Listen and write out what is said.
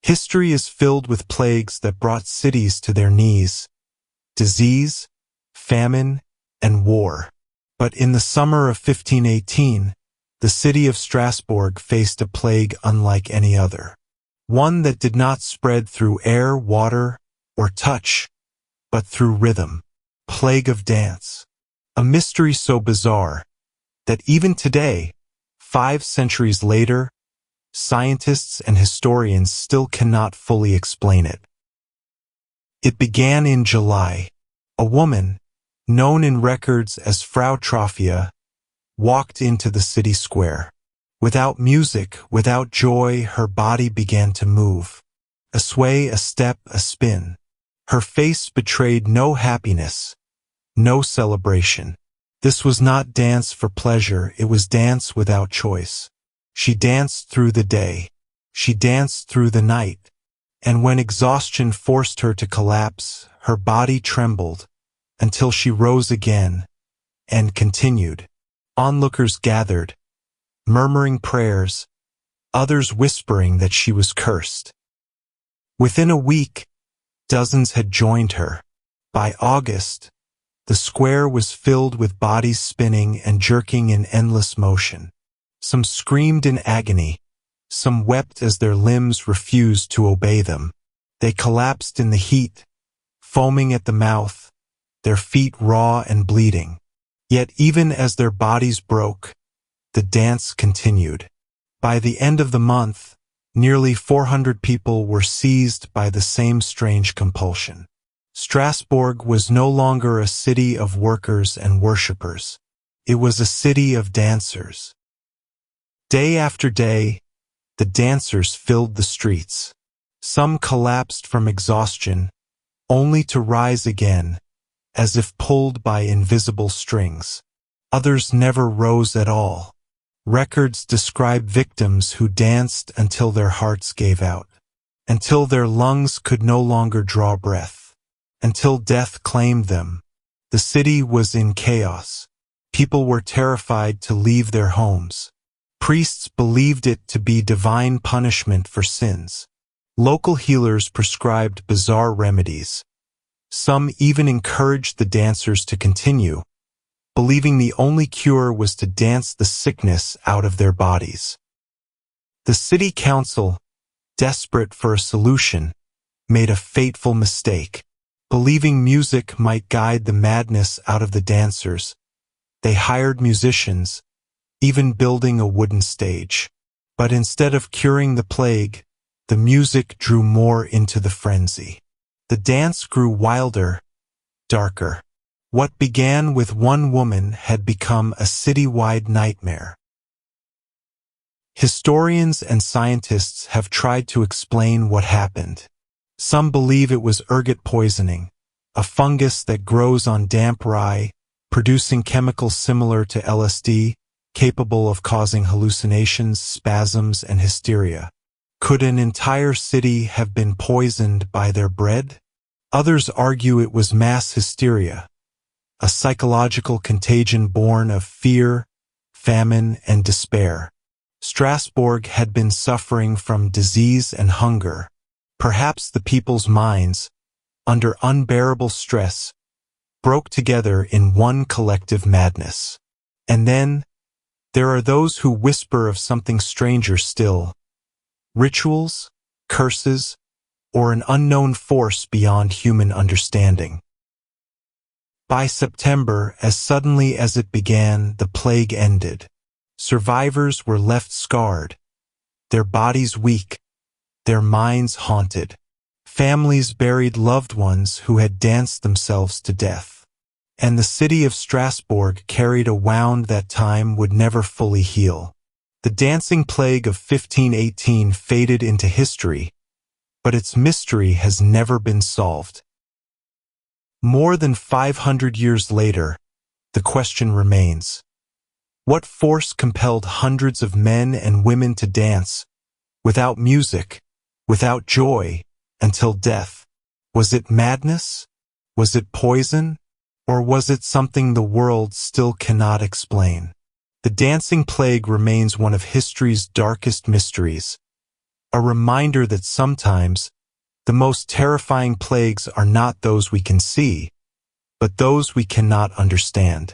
History is filled with plagues that brought cities to their knees: disease, famine, and war. But in the summer of 1518, the city of Strasbourg faced a plague unlike any other. One that did not spread through air, water, or touch, but through rhythm. Plague of dance. A mystery so bizarre that even today, 5 centuries later, scientists and historians still cannot fully explain it. It began in July. A woman, known in records as Frau Trophia, walked into the city square. Without music, without joy, her body began to move. A sway, a step, a spin. Her face betrayed no happiness, no celebration. This was not dance for pleasure, it was dance without choice. She danced through the day. She danced through the night. And when exhaustion forced her to collapse, her body trembled until she rose again and continued. Onlookers gathered, murmuring prayers, others whispering that she was cursed. Within a week, dozens had joined her. By August, the square was filled with bodies spinning and jerking in endless motion. Some screamed in agony. Some wept as their limbs refused to obey them. They collapsed in the heat, foaming at the mouth, their feet raw and bleeding. Yet even as their bodies broke, the dance continued. By the end of the month, nearly 400 people were seized by the same strange compulsion. Strasbourg was no longer a city of workers and worshippers. It was a city of dancers. Day after day, the dancers filled the streets. Some collapsed from exhaustion, only to rise again, as if pulled by invisible strings. Others never rose at all. Records describe victims who danced until their hearts gave out, until their lungs could no longer draw breath, until death claimed them. The city was in chaos. People were terrified to leave their homes. Priests believed it to be divine punishment for sins. Local healers prescribed bizarre remedies. Some even encouraged the dancers to continue, believing the only cure was to dance the sickness out of their bodies. The city council, desperate for a solution, made a fateful mistake. Believing music might guide the madness out of the dancers, they hired musicians, even building a wooden stage. But instead of curing the plague, the music drew more into the frenzy. The dance grew wilder, darker. What began with one woman had become a citywide nightmare. Historians and scientists have tried to explain what happened. Some believe it was ergot poisoning, a fungus that grows on damp rye, producing chemicals similar to LSD, capable of causing hallucinations, spasms, and hysteria. Could an entire city have been poisoned by their bread? Others argue it was mass hysteria, a psychological contagion born of fear, famine, and despair. Strasbourg had been suffering from disease and hunger. Perhaps the people's minds, under unbearable stress, broke together in one collective madness. And then, there are those who whisper of something stranger still. Rituals, curses, or an unknown force beyond human understanding. By September, as suddenly as it began, the plague ended. Survivors were left scarred, their bodies weak, their minds haunted. Families buried loved ones who had danced themselves to death. And the city of Strasbourg carried a wound that time would never fully heal. The dancing plague of 1518 faded into history, but its mystery has never been solved. More than 500 years later, the question remains: what force compelled hundreds of men and women to dance, without music, without joy, until death? Was it madness? Was it poison? Or was it something the world still cannot explain? The dancing plague remains one of history's darkest mysteries, a reminder that sometimes the most terrifying plagues are not those we can see, but those we cannot understand.